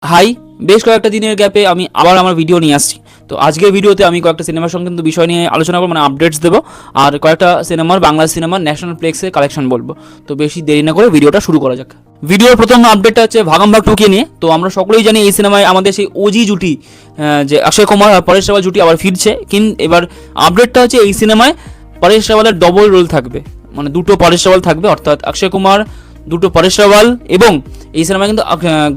High, বেশ কয়েকটা দিনের গ্যাপে আমি আবার আমার ভিডিও নিয়ে আসছি। তো আজকের ভিডিওতে আমি কয়েকটা সিনেমার সংক্রান্ত বিষয় নিয়ে আলোচনা করবো, মানে আপডেটস দেবো, আর কয়েকটা বাংলা সিনেমার ন্যাশনাল প্লেক্সের কালেকশন বলবো। তো বেশি দেরি না করে ভিডিওটা শুরু করা যাক। ভিডিওর প্রথম আপডেটটা হচ্ছে ভাগাম ভাগ 2 কে নিয়ে। তো আমরা সকলেই জানি এই সিনেমায় আমাদের সেই ওজি জুটি, যে অক্ষয় কুমার আর পরেশ রাওয়াল জুটি আবার ফিরছে। কিন্তু এবার আপডেটটা হচ্ছে এই সিনেমায় পরেশ রাওয়ালের ডবল রোল থাকবে, মানে দুটো পরেশ রাওয়াল থাকবে, অর্থাৎ অক্ষয় কুমার, দুটো পরেশ রাওয়াল, এবং এই সিনেমায় কিন্তু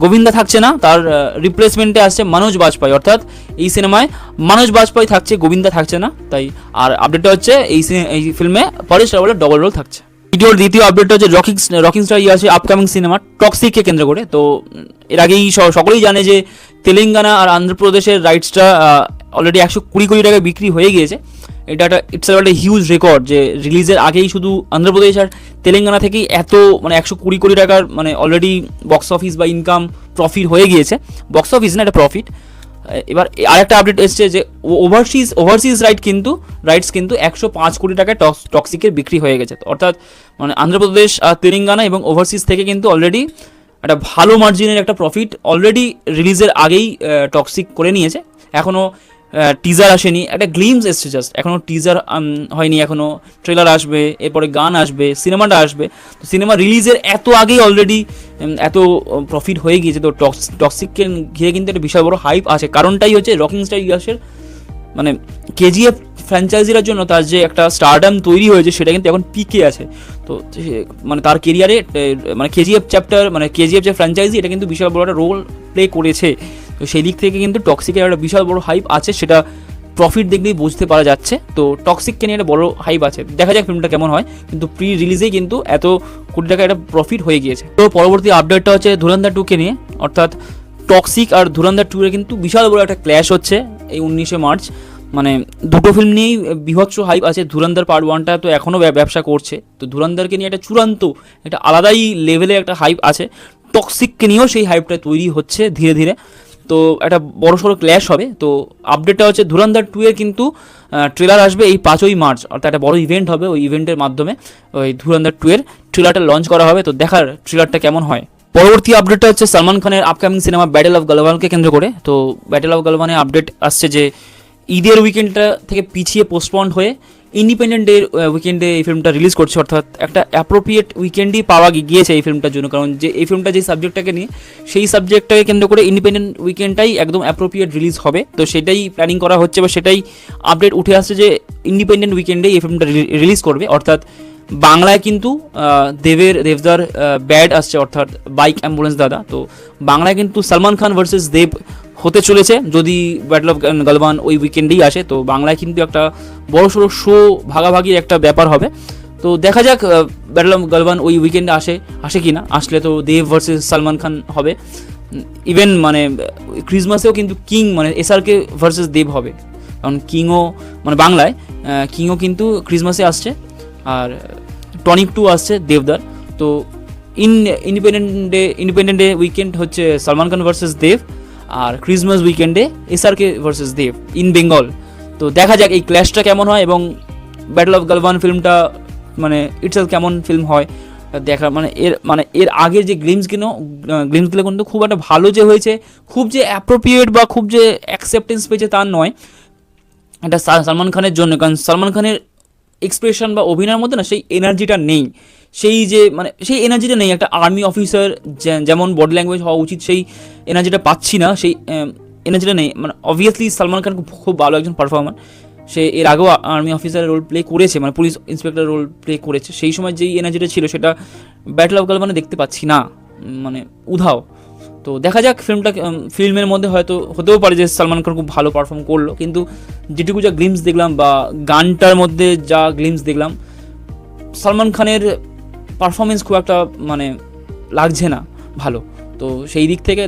গোবিন্দা থাকছে না, তার রিপ্লেসমেন্টে আসছে মনোজ বাজপেয়ী। অর্থাৎ এই সিনেমায় মনোজ বাজপেয়ী থাকছে, গোবিন্দা থাকছে না। তাই আর আপডেটটা হচ্ছে এই ফিল্মে পরেশ রাওয়ালের ডবল রোল থাকছে। ভিডিওর দ্বিতীয় আপডেটটা হচ্ছে রকিং স্টার আছে আপকামিং সিনেমা টক্সিককে কেন্দ্র করে। তো এর আগেই সকলেই জানে যে তেলেঙ্গানা আর অন্ধ্রপ্রদেশের রাইটসটা অলরেডি 120 কোটি টাকায় বিক্রি হয়ে গিয়েছে। এটা একটা হিউজ রেকর্ড, যে রিলিজের আগেই শুধু অন্ধ্রপ্রদেশ আর তেলেঙ্গানা থেকেই এত, মানে 120 কোটি টাকার মানে অলরেডি বক্স অফিস বা ইনকাম প্রফিট হয়ে গিয়েছে। বক্স অফিস না, এটা প্রফিট। এবার আরেকটা আপডেট এসছে যে ওভারসিজ রাইটস কিন্তু 105 কোটি টাকায় টক্সিকের বিক্রি হয়ে গেছে। অর্থাৎ মানে অন্ধ্রপ্রদেশ আর তেলেঙ্গানা এবং ওভারসিজ থেকে কিন্তু অলরেডি একটা ভালো মার্জিনের একটা প্রফিট অলরেডি রিলিজের আগেই টক্সিক করে নিয়েছে। এখনও টিজার আসেনি, একটা গ্লিমস এসছে জাস্ট, এখনও টিজার হয়নি, এখনও ট্রেলার আসবে, এরপরে গান আসবে, সিনেমাটা আসবে। তো সিনেমা রিলিজের এত আগেই অলরেডি এত প্রফিট হয়ে গিয়েছে। তো টক্সিককে ঘিরে কিন্তু একটা বিশাল বড় হাইপ আছে। কারণটাই হচ্ছে রকিং স্টার ইয়াসের মানে কেজিএফ ফ্র্যাঞ্চাইজির জন্য তার যে একটা স্টারডাম তৈরি হয়েছে, সেটা কিন্তু এখন পিকে আছে। তো মানে তার কেরিয়ারে মানে কেজিএফ যে ফ্র্যাঞ্চাইজি, এটা কিন্তু বিশাল বড় একটা রোল প্লে করেছে। তো সেই দিক থেকে কিন্তু টক্সিকের একটা বিশাল বড় হাইপ আছে, সেটা প্রফিট দেখলেই বুঝতে পারা যাচ্ছে। তো টক্সিককে নিয়ে একটা বড় হাইপ আছে, দেখা যাক ফিল্মটা কেমন হয়। কিন্তু প্রি রিলিজেই কিন্তু এত কোটি টাকা একটা প্রফিট হয়ে গিয়েছে। তো পরবর্তী আপডেটটা হচ্ছে ধুরন্ধর 2 কে নিয়ে। অর্থাৎ টক্সিক আর ধুরন্ধর 2 এর কিন্তু বিশাল বড় একটা ক্ল্যাশ হচ্ছে এই 19শে মার্চ। মানে দুটো ফিল্ম নিয়েই বিভৎস হাইপ আছে। ধুরন্ধর পার্ট 1টা তো এখনও ব্যবসা করছে, তো ধুরন্ধরকে নিয়ে একটা চূড়ান্ত একটা আলাদাই লেভেলে একটা হাইপ আছে। টক্সিককে নিয়েও সেই হাইপটা তৈরি হচ্ছে ধীরে ধীরে। তো একটা বড়সড় ক্ল্যাশ হবে। তো আপডেটটা হচ্ছে ধুরন্ধর 2 এর কিন্তু ট্রেলার আসবে এই 5ই মার্চ, অর্থাৎ একটা বড় ইভেন্ট হবে। ওই ইভেন্টের মাধ্যমে ওই ধুরন্ধর 2 এর ট্রেলারটা লঞ্চ করা হবে। তো দেখার ট্রেলারটা কেমন হয়। পরবর্তী আপডেটটা হচ্ছে সালমান খানের আপকামিং সিনেমা ব্যাটেল অফ গালওয়ানকে কেন্দ্র করে। তো ব্যাটেল অফ গালওয়ানের আপডেট আসছে যে ঈদের উইকেন্ডটা থেকে পিছিয়ে পোস্টপন্ড হয়ে ইন্ডিপেন্ডেন্ট ডে উইকেন্ডে এই ফিল্মটা রিলিজ করছে। অর্থাৎ একটা অ্যাপ্রোপ্রিয়েট উইকেন্ডই পাওয়া গিয়েছে এই ফিল্মটার জন্য, কারণ যে এই ফিল্মটা যে সাবজেক্টটাকে নিয়ে, সেই সাবজেক্টটাকে কেন্দ্র করে ইন্ডিপেন্ডেন্ট উইকেন্ডটাই একদম অ্যাপ্রোপ্রিয়েট রিলিজ হবে। তো সেটাই প্ল্যানিং করা হচ্ছে, বা সেটাই আপডেট উঠে আসছে যে ইন্ডিপেন্ডেন্ট উইকেন্ডেই এই ফিল্মটা রিলিজ করবে। অর্থাৎ বাংলায় কিন্তু দেবদার ব্যাড আসছে, অর্থাৎ বাইক অ্যাম্বুলেন্স দাদা। তো বাংলায় কিন্তু সালমান খান ভার্সেস দেব হতে চলেছে যদি ব্যাটল অফ গালওয়ান ওই উইকেন্ডেই আসে। তো বাংলায় কিন্তু একটা বড়সড় শো ভাগাভাগির একটা ব্যাপার হবে। তো দেখা যাক ব্যাটল অফ গালওয়ান ওই উইকেন্ডে আসে কি না। আসলে তো দেব ভার্সেস সালমান খান হবে। ইভেন মানে ক্রিসমাসেও কিন্তু কিং মানে এসআরকে ভার্সেস দেব হবে, কারণ কিংও মানে বাংলায় কিংও কিন্তু ক্রিসমাসে আসছে, আর টনিক 2 আসছে দেবদার। তো ইন্ডিপেন্ডেন্ট ডে উইকেন্ড হচ্ছে সালমান খান ভার্সেস দেব, আর ক্রিসমাস উইকেন্ডে SRK versus Dev in Bengal. তো দেখা যাক এই ক্ল্যাশটা কেমন হয়, এবং ব্যাটল অফ গালওয়ান ফিল্মটা মানে ইটসেলফ কেমন ফিল্ম হয় দেখা। এর আগের যে গ্লিমসগুলো কিন্তু খুব একটা ভালো যে হয়েছে, খুব যে অ্যাপ্রোপ্রিয়েট বা খুব যে অ্যাকসেপ্টেন্স পেয়েছে তা নয়। এটা সালমান খানের জন্য, কারণ সালমান খানের এক্সপ্রেশন বা অভিনয়ের মধ্যে না সেই এনার্জিটা নেই, সেই এনার্জিটা নেই। একটা আর্মি অফিসার যেমন বডি ল্যাঙ্গুয়েজ হওয়া উচিত, সেই এনার্জিটা পাচ্ছি না, সেই এনার্জিটা নেই। মানে অবভিয়াসলি সালমান খান খুব ভালো একজন পারফর্মার। সে এর আগেও আর্মি অফিসারের রোল প্লে করেছে, মানে পুলিশ ইন্সপেক্টর রোল প্লে করেছে। সেই সময় যেই এনার্জিটা ছিল সেটা ব্যাটল অফ গালওয়ানে দেখতে পাচ্ছি না, মানে উধাও। তো দেখা যাক ফিল্মের মধ্যে হয়তো হতেও পারে যে সালমান খান খুব ভালো পারফর্ম করলো, কিন্তু যেটুকু যা গ্লিমস দেখলাম বা গানটার মধ্যে যা গ্লিমস দেখলাম, সালমান খানের পারফরমেন্স খুব একটা মানে লাগছে না ভালো। তো সেই দিক থেকে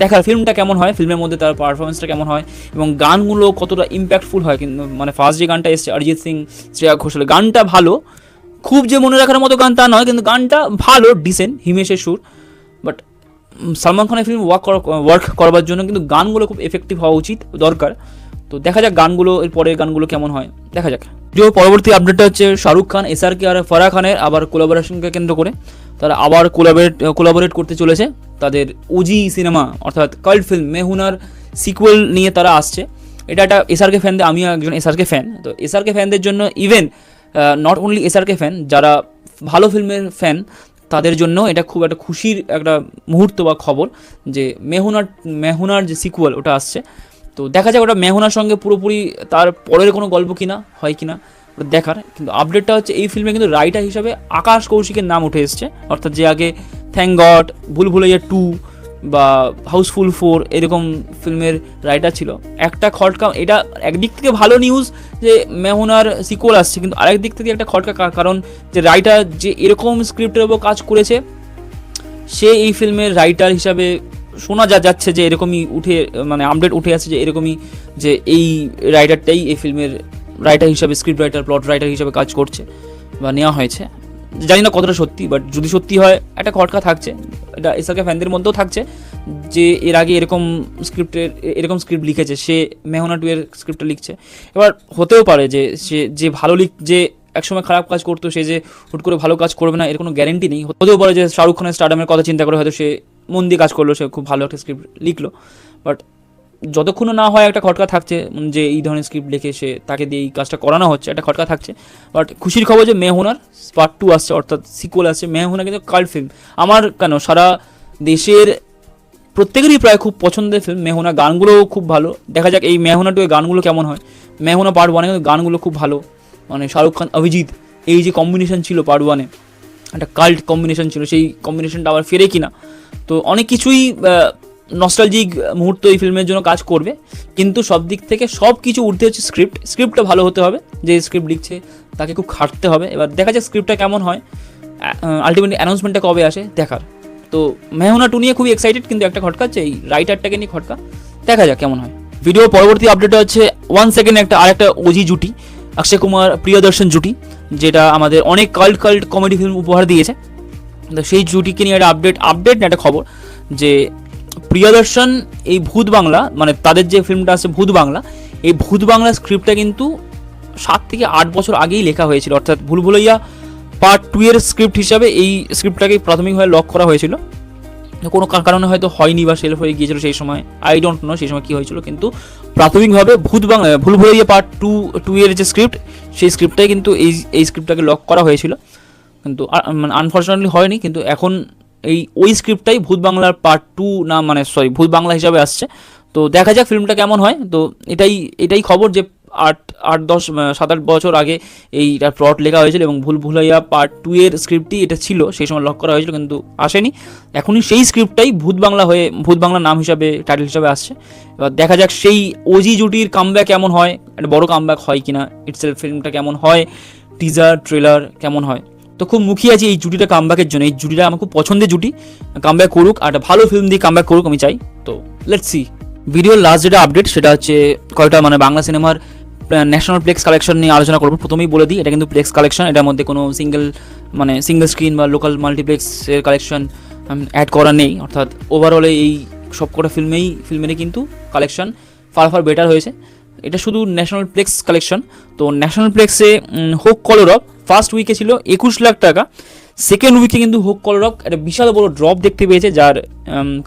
দেখার ফিল্মটা কেমন হয়, ফিল্মের মধ্যে তার পারফরমেন্সটা কেমন হয়, এবং গানগুলো কতটা ইম্প্যাক্টফুল হয়। কিন্তু মানে ফার্স্ট যে গানটা এসছে অরিজিৎ সিং, শ্রেয়া ঘোষালের, গানটা ভালো, খুব যে মনে রাখার মতো গান তা নয়, কিন্তু গানটা ভালো, ডিসেন্ট, হিমেশের সুর। বাট সালমান খানের ফিল্ম ওয়ার্ক করবার জন্য কিন্তু গানগুলো খুব এফেক্টিভ হওয়া উচিত, দরকার। তো দেখা যাক গানগুলো, এর পরের গানগুলো কেমন হয়, দেখা যাক। পরবর্তী আপডেটটা হচ্ছে শাহরুখ খান, এসআরকে আর ফারাহ খানের আবার কোলাবোরেশনকে কেন্দ্র করে। তারা আবার কোলাবোরেট করতে চলেছে তাদের ওজি সিনেমা অর্থাৎ কাল্ট ফিল্ম মেহুনার সিকুয়েল নিয়ে তারা আসছে। এটা একটা এসআরকে ফ্যানদের, আমি একজন এসআরকে ফ্যান, তো এসআরকে ফ্যানদের জন্য even not only SRK fan, যারা ভালো ফিল্মের ফ্যান তাদের জন্য এটা খুব একটা খুশির একটা মুহূর্ত বা খবর যে মেহুনার যে সিকুয়েল ওটা আসছে। তো দেখা যাক ওটা মেহুনার সঙ্গে পুরোপুরি তার পরের কোনো গল্প কিনা হয় কিনা ওটা দেখার। কিন্তু আপডেটটা হচ্ছে এই ফিল্মে কিন্তু রাইটার হিসাবে আকাশ কৌশিকের নাম উঠে এসছে, অর্থাৎ যে আগে থ্যাঙ্ক গড, ভুল ভুলাইয়া 2 বা হাউসফুল 4 এরকম ফিল্মের রাইটার ছিল। একটা খটকা, এটা একদিক থেকে ভালো নিউজ যে মেহুনার সিকুয়েল আসছে, কিন্তু আরেক দিক থেকে একটা খটকা, কারণ যে রাইটার যে এরকম স্ক্রিপ্টের উপর কাজ করেছে সে এই ফিল্মের রাইটার হিসাবে শোনা যাচ্ছে যে এরকমই মানে আপডেট উঠে আসছে যে এরকমই যে এই রাইটারটাই এই ফিল্মের রাইটার হিসাবে, স্ক্রিপ্ট রাইটার, প্লট রাইটার হিসাবে কাজ করছে বা নেওয়া হয়েছে। জানি না কতটা সত্যি, বাট যদি সত্যি হয় একটা খটকা থাকছে, এটা এসআরকে ফ্যানদের মধ্যেও থাকছে যে এর আগে এরকম স্ক্রিপ্ট লিখেছে, সে মেহুনা 2 এর স্ক্রিপ্টটা লিখছে। এবার হতেও পারে যে সে যে ভালো যে একসময় খারাপ কাজ করতো সে যে হুট করে ভালো কাজ করবে না এর কোনো গ্যারেন্টি নেই। হতেও পারে যে শাহরুখ খানের স্টারডামের কথা চিন্তা করে হয়তো সে মন দিয়ে কাজ করলো, সে খুব ভালো একটা স্ক্রিপ্ট লিখলো। বাট যতক্ষণ না হয় একটা খটকা থাকছে যে এই ধরনের স্ক্রিপ্ট লিখে সে তাকে দিয়ে এই কাজটা করানো হচ্ছে, একটা খটকা থাকছে। বাট খুশির খবর যে মেহুনার পার্ট 2 আসছে, অর্থাৎ সিকুয়েল আসছে। মেহুনা কিন্তু কাল্ট ফিল্ম, আমার কেন সারা দেশের প্রত্যেকেরই প্রায় খুব পছন্দের ফিল্ম মেহুনা। গানগুলোও খুব ভালো, দেখা যাক এই মেহুনা 2 এর গানগুলো কেমন হয়। মেহুনা পার্ট 1 এর গানগুলো খুব ভালো, মানে শাহরুখ খান অভিজিৎ এই যে কম্বিনেশন ছিল পার্ট 1 এ, একটা কাল্ট কম্বিনেশন ছিল, সেই কম্বিনেশনটা আবার ফেরে কিনা। তো অনেক কিছুই নস্টালজিক মুহূর্ত এই ফিল্মের জন্য কাজ করবে, কিন্তু সব দিক থেকে সব কিছু উঠতে হচ্ছে স্ক্রিপ্টটা ভালো হতে হবে, যে স্ক্রিপ্ট লিখছে তাকে খুব খাটতে হবে। এবার দেখা যাক স্ক্রিপ্টটা কেমন হয়, আলটিমেটলি অ্যানাউন্সমেন্টটা কবে আসে দেখার। তো মেহুনা 2 নিয়ে খুবই এক্সাইটেড, কিন্তু একটা খটকা হচ্ছে এই রাইটারটাকে নিয়ে খটকা, দেখা যাক কেমন হয়। ভিডিও পরবর্তী আপডেটটা হচ্ছে 1 সেকেন্ড আরেকটা ওজি জুটি, অক্ষয় কুমার প্রিয়দর্শন জুটি, যেটা আমাদের অনেক কাল্ট কমেডি ফিল্ম উপহার দিয়েছে। তো সেই জুটিকে নিয়ে একটা আপডেট না একটা খবর যে প্রিয়দর্শন এই ভূত বাংলা, মানে তাদের যে ফিল্মটা আছে ভূত বাংলা, এই ভূত বাংলা স্ক্রিপ্টটা কিন্তু 7 থেকে 8 বছর আগেই লেখা হয়েছিল, অর্থাৎ ভুল ভুলাইয়া পার্ট 2 এর স্ক্রিপ্ট হিসাবে এই স্ক্রিপ্টটাকে প্রাথমিকভাবে লক করা হয়েছিল। কোনো কারণে হয়তো হয়নি বা সেলফ হয়ে গিয়েছিল সেই সময়, আই ডোন্ট নো সেই সময় কী হয়েছিল, কিন্তু প্রাথমিকভাবে ভুল ভুলাইয়া পার্ট 2 এর যে স্ক্রিপ্ট, সেই স্ক্রিপ্টটাই কিন্তু এই স্ক্রিপ্টটাকে লক করা হয়েছিল, কিন্তু মানে আনফর্চুনেটলি হয়নি। কিন্তু এখন ওই স্ক্রিপ্টটাই ভূত বাংলার পার্ট 2 না, মানে ভূত বাংলা হিসাবে আসছে। তো দেখা যাক ফিল্মটা কেমন হয়। তো এটাই খবর যে 7-8 বছর আগে এইটার প্লট লেখা হয়েছিল এবং ভুল ভুলাইয়া পার্ট 2 এর স্ক্রিপ্টই এটা ছিল, সেই সময় লক করা হয়েছিল কিন্তু আসেনি। এখনই সেই স্ক্রিপ্টটাই ভূত বাংলা নাম হিসাবে, টাইটেল হিসাবে আসছে। এবার দেখা যাক সেই ওজি জুটির কামব্যাক কেমন হয়, একটা বড় কামব্যাক হয় কিনা, ইটসেলফ ফিল্মটা কেমন হয়, টিজার ট্রেলার কেমন হয়। তো খুব মুখিয়ে আছি এই জুটিটা কামব্যাকের জন্য। এই জুটিটা আমার খুব পছন্দের জুটি, কামব্যাক করুক আর একটা ভালো ফিল্ম দিয়ে কামব্যাক করুক আমি চাই। তো লেটস সি। ভিডিওর লাস্ট যেটা আপডেট সেটা হচ্ছে কয়েকটা মানে বাংলা সিনেমার ন্যাশনাল প্লেক্স কালেকশন নিয়ে আলোচনা করবো। প্রথমেই বলে দিই এটা কিন্তু প্লেক্স কালেকশন, এটার মধ্যে কোনো সিঙ্গেল স্ক্রিন বা লোকাল মাল্টিপ্লেক্সের কালেকশন অ্যাড করা নেই, অর্থাৎ ওভারঅলে এই সবকটা ফিল্মেরই কিন্তু কালেকশন ফার বেটার হয়েছে। এটা শুধু ন্যাশনাল প্লেক্স কালেকশন। তো ন্যাশনাল প্লেক্সে হোক কলরব ফার্স্ট উইকে ছিল 21 লাখ টাকা, সেকেন্ড উইকে কিন্তু হোক কলরব একটা বিশাল বড় ড্রপ দেখতে পেয়েছে, যার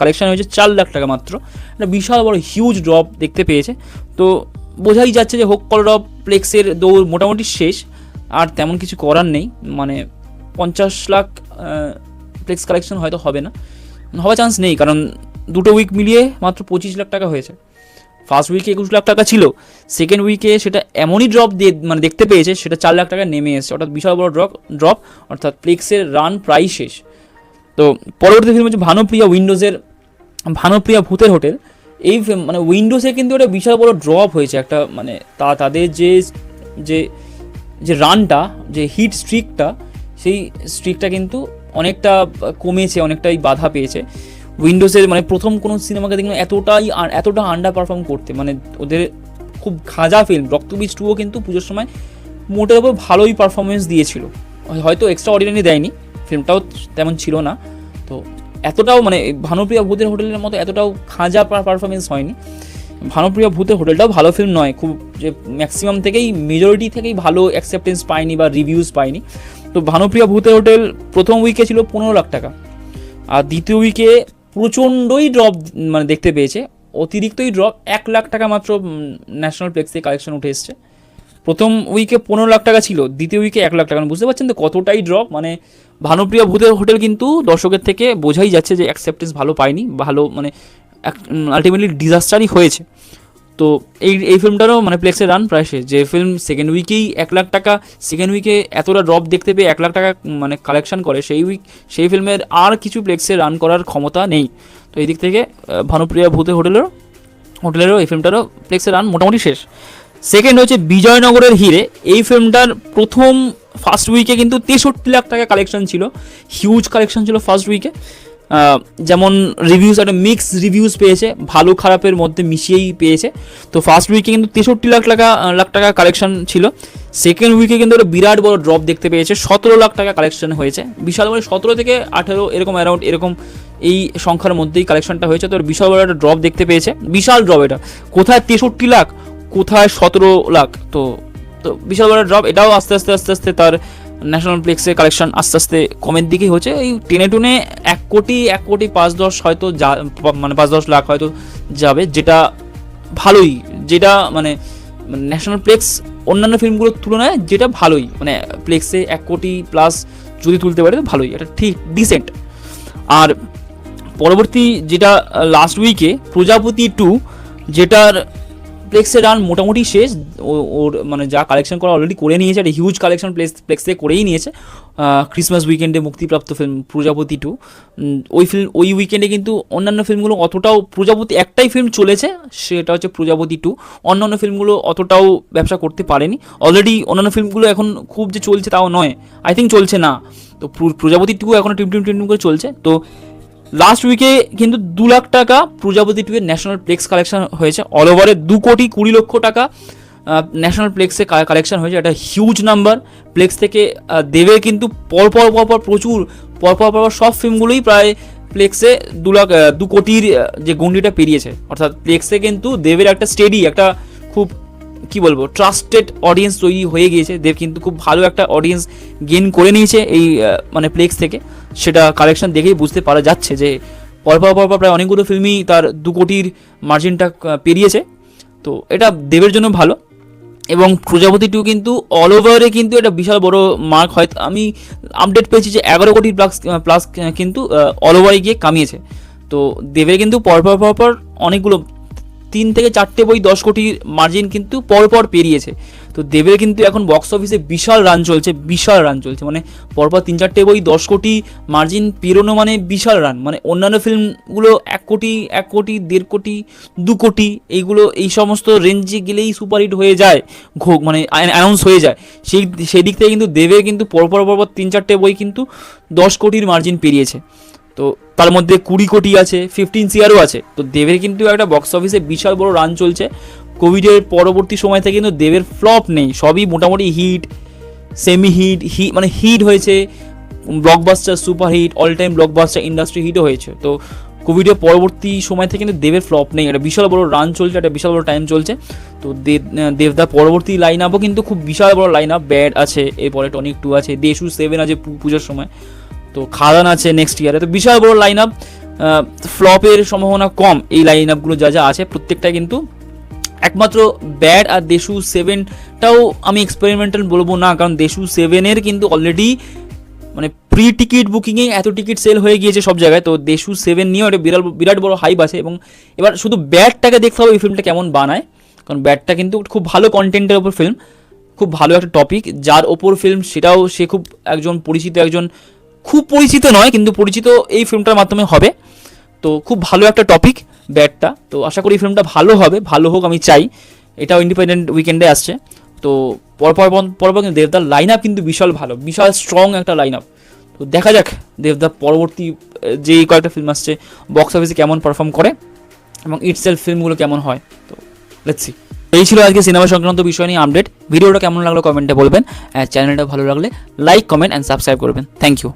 কালেকশন হয়েছে 4 লাখ টাকা মাত্র, একটা বিশাল বড় হিউজ ড্রপ দেখতে পেয়েছে। তো বোঝাই যাচ্ছে যে হোক কলরব প্লেক্সের দৌড় মোটামুটি শেষ, আর তেমন কিছু করার নেই। মানে 50 লাখ প্লেক্স কালেকশন হয়তো হবে না, হওয়ার চান্স নেই, কারণ দুটো উইক মিলিয়ে মাত্র 25 লাখ টাকা হয়েছে। ফার্স্ট উইকে 21 লাখ টাকা ছিল, সেকেন্ড উইকে সেটা এমনই ড্রপ মানে দেখতে পেয়েছে, সেটা 4 লাখ টাকা নেমে এসেছে, অর্থাৎ বিশাল বড় ড্রপ, অর্থাৎ প্লেক্সের রান প্রায় শেষ। তো পরবর্তী ফিল্ম হচ্ছে ভানুপ্রিয়া ভূতের হোটেল। এই মানে উইন্ডোজে কিন্তু একটা বিশাল বড় ড্রপ হয়েছে, একটা মানে তাদের যে রানটা, যে হিট স্ট্রিকটা, সেই স্ট্রিকটা কিন্তু অনেকটা কমেছে, অনেকটাই বাধা পেয়েছে। উইন্ডোজের মানে প্রথম কোনো সিনেমাকে দেখলাম এতটা আন্ডার পারফর্ম করতে, মানে ওদের খুব খাজা ফিল্ম রক্তবীজ 2ও কিন্তু পুজোর সময় মোটের ওপর ভালোই পারফরমেন্স দিয়েছিল, হয়তো এক্সট্রা অর্ডিনারি দেয়নি, ফিল্মটাও তেমন ছিল না। তো এতটাও মানে ভানুপ্রিয়া ভূতের হোটেলের মতো এতটাও খাজা পারফরমেন্স হয়নি। ভানুপ্রিয়া ভূতের হোটেলটাও ভালো ফিল্ম নয়, খুব যে ম্যাক্সিমাম মেজরিটি থেকেই ভালো অ্যাকসেপ্টেন্স পায়নি বা রিভিউজ পায়নি। তো ভানুপ্রিয়া ভূতের হোটেল প্রথম উইকে ছিল 15 লাখ টাকা, আর দ্বিতীয় উইকে প্রচণ্ডই ড্রপ মানে দেখতে পেয়েছে, অতিরিক্তই ড্রপ, 1 লাখ টাকা মাত্র ন্যাশনাল প্লেক্স থেকে কালেকশন উঠে এসছে। প্রথম উইকে 15 লাখ টাকা ছিল, দ্বিতীয় উইকে 1 লাখ টাকা, বুঝতে পারছেন তো কতটাই ড্রপ। মানে ভানুপ্রিয়া ভূতের হোটেল কিন্তু দর্শকের থেকে বোঝাই যাচ্ছে যে অ্যাকসেপ্টেন্স ভালো পায়নি, ভালো মানে আলটিমেটলি ডিজাস্টারই হয়েছে। তো এই ফিল্মটারও মানে প্লেক্সে রান প্রায় শেষ, যে ফিল্ম সেকেন্ড উইকেই 1 লাখ টাকা, সেকেন্ড উইকে এতটা ড্রপ দেখতে পেয়ে 1 লাখ টাকা মানে কালেকশন করে, সেই ফিল্মের আর কিছু প্লেক্সে রান করার ক্ষমতা নেই। তো এই দিক থেকে ভানুপ্রিয়া ভূতের হোটেলেরও এই ফিল্মটারও প্লেক্সে রান মোটামুটি শেষ। সেকেন্ড হচ্ছে বিজয়নগরের হিরে, এই ফিল্মটার ফার্স্ট উইকে কিন্তু 63 লাখ টাকা কালেকশন ছিল, হিউজ কালেকশন ছিল ফার্স্ট উইকে। যেমন রিভিউস, একটা মিক্স রিভিউস পেয়েছে, ভালো খারাপের মধ্যে মিশিয়েই পেয়েছে। তো ফার্স্ট উইকে কিন্তু 63 লাখ টাকা কালেকশন ছিল। সেকেন্ড উইকে কিন্তু একটা বিরাট বড় ড্রপ দেখতে পেয়েছে, 17 লাখ টাকা কালেকশন হয়েছে, বিশাল বড় 17 থেকে 18 এরকম অ্যারাউন্ড এরকম এই সংখ্যার মধ্যেই কালেকশনটা হয়েছে। তো বিশাল বড় একটা ড্রপ দেখতে পেয়েছে, বিশাল ড্রপ, এটা কোথায় 63 লাখ কোথায় 17 লাখ, তো বিশাল বড় ড্রপ। এটাও আস্তে আস্তে তার ন্যাশনাল প্লেক্সের কালেকশন আস্তে আস্তে কমের দিকেই হচ্ছে, এই টেনে 1 কোটি 5-10 হয়তো মানে 5-10 লাখ হয়তো যাবে, যেটা ভালোই, যেটা মানে ন্যাশনাল প্লেক্স অন্যান্য ফিল্মগুলোর তুলনায় যেটা ভালোই, মানে প্লেক্সে 1 কোটি প্লাস যদি তুলতে পারে তো ভালোই, এটা ঠিক ডিসেন্ট। আর পরবর্তী যেটা লাস্ট উইকে প্রজাপতি 2, যেটার প্লেক্সের রান মোটামুটি শেষ, ওর মানে যা কালেকশন করা অলরেডি করে নিয়েছে, একটা হিউজ কালেকশন প্লেক্সে করেই নিয়েছে। ক্রিসমাস উইকেন্ডে মুক্তিপ্রাপ্ত ফিল্ম প্রজাপতি 2, ওই উইকেন্ডে কিন্তু অন্যান্য ফিল্মগুলো অতটাও, প্রজাপতি একটাই ফিল্ম চলেছে, সেটা হচ্ছে প্রজাপতি 2, অন্যান্য ফিল্মগুলো অতটাও ব্যবসা করতে পারেনি। অলরেডি অন্যান্য ফিল্মগুলো এখন খুব যে চলছে তাও নয়, আই থিঙ্ক চলছে না, তো প্রজাপতি 2 এখন টিম করে চলছে। তো লাস্ট উইকে কিন্তু 2 লাখ টাকা প্রজাপতি 2 এর ন্যাশনাল প্লেক্স কালেকশন হয়েছে, অল ওভারে 2 কোটি 20 লক্ষ টাকা ন্যাশনাল প্লেক্সে কালেকশন হয়েছে, এটা হিউজ নাম্বার। প্লেক্স থেকে দেবের কিন্তু পরপর প্রচুর পরপর সব ফিল্মগুলোই প্রায় প্লেক্সে 2 কোটির যে গন্ডিটা পেরিয়েছে, অর্থাৎ প্লেক্সে কিন্তু দেবের একটা স্টেডি, একটা খুব কি বলবো ট্রাস্টেড অডিয়েন্স তৈরি হয়ে গিয়েছে। দেব কিন্তু খুব ভালো একটা অডিয়েন্স গেইন করে নিয়েছে এই মানে প্লেক্স থেকে, সেটা কালেকশন দেখেই বুঝতে পারা যাচ্ছে যে পরপর প্রায় অনেকগুলো ফিল্মই তার 2 কোটির মার্জিনটা পেরিয়েছে। তো এটা দেবের জন্য ভালো। এবং প্রজাপতি 2 কিন্তু অল ওভারে কিন্তু এটা বিশাল বড় মার্ক, হয়তো আমি আপডেট পেয়েছি যে 11 কোটি প্লাস কিন্তু অল ওভারে গিয়ে কামিয়েছে। তো দেবের কিন্তু পরপর অনেকগুলো 3 থেকে 4টে বই 10 কোটির মার্জিন কিন্তু পরপর পেরিয়েছে। তো দেবের কিন্তু এখন বক্স অফিসে বিশাল রান চলছে, মানে পরপর 3-4টে বই 10 কোটি মার্জিন পেরোনো মানে বিশাল রান। মানে অন্যান্য ফিল্মগুলো 1 কোটি 1.5 কোটি 2 কোটি এইগুলো এই সমস্ত রেঞ্জে গেলেই সুপারহিট হয়ে যায়, মানে অ্যানাউন্স হয়ে যায়। সেই দিক থেকে কিন্তু দেবের কিন্তু পরপর 3-4টে বই কিন্তু 10 কোটির মার্জিন পেরিয়েছে। তো তার মধ্যে 20 কোটি আছে, 15 CRও আছে। তো দেবের কিন্তু একটা বক্স অফিসে বিশাল বড় রান চলছে। কোভিডের পরবর্তী সময় থেকে কিন্তু দেবের ফ্লপ নেই, সবই মোটামুটি হিট, সেমি হিট, মানে হিট হয়েছে, blockbuster, super hit, all time blockbuster, industry হিটও হয়েছে। তো কোভিডের পরবর্তী সময় থেকে কিন্তু দেবের ফ্লপ নেই, একটা বিশাল বড় রান চলছে, একটা বিশাল বড় টাইম চলছে। তো দেবদার পরবর্তী লাইন আপও কিন্তু খুব বিশাল বড় লাইন আপ, ব্যাড আছে, এরপরে টনিক 2 আছে, দেশু 7 আছে পুজোর সময়, তো খাদান আছে নেক্সট ইয়ারে। তো বিশাল বড় লাইন আপ, ফ্লপের সম্ভাবনা কম এই লাইন আপগুলো যা আছে প্রত্যেকটা কিন্তু। একমাত্র ব্যাড আর দেশু 7টাও আমি এক্সপেরিমেন্টাল বলবো না, কারণ দেশু 7-এর কিন্তু অলরেডি মানে প্রি টিকিট বুকিংয়ে এত টিকিট সেল হয়ে গিয়েছে সব জায়গায়। তো দেশু 7 নিয়েও একটা বিরাট বড় হাইপ আছে। এবং এবার শুধু ব্যাডটাকে দেখতে হবে এই ফিল্মটা কেমন বানায়, কারণ ব্যাডটা কিন্তু খুব ভালো কন্টেন্টের ওপর ফিল্ম, খুব ভালো একটা টপিক যার ওপর ফিল্ম, সেটাও সে খুব খুব পরিচিত নয় কিন্তু পরিচিত এই ফিল্মটার মাধ্যমে হবে। তো খুব ভালো একটা টপিক ব্যাডটা, তো আশা করি এই ফিল্মটা ভালো হবে, ভালো হোক আমি চাই। এটাও ইন্ডিপেন্ডেন্ট উইকেন্ডে আসছে। তো পরপর কিন্তু দেবদার লাইন আপ কিন্তু বিশাল ভালো, বিশাল স্ট্রং একটা লাইন আপ। তো দেখা যাক দেবদার পরবর্তী যে কয়েকটা ফিল্ম আসছে বক্স অফিসে কেমন পারফর্ম করে এবং ইটসেলফ ফিল্মগুলো কেমন হয়। তো লেটস সি। এই ছিল আজকে সিনেমা সংক্রান্ত বিষয় নিয়ে আপডেট। ভিডিওটা কেমন লাগলো কমেন্টে বলবেন, চ্যানেলটা ভালো লাগলে লাইক, কমেন্ট অ্যান্ড সাবস্ক্রাইব করবেন। Thank you.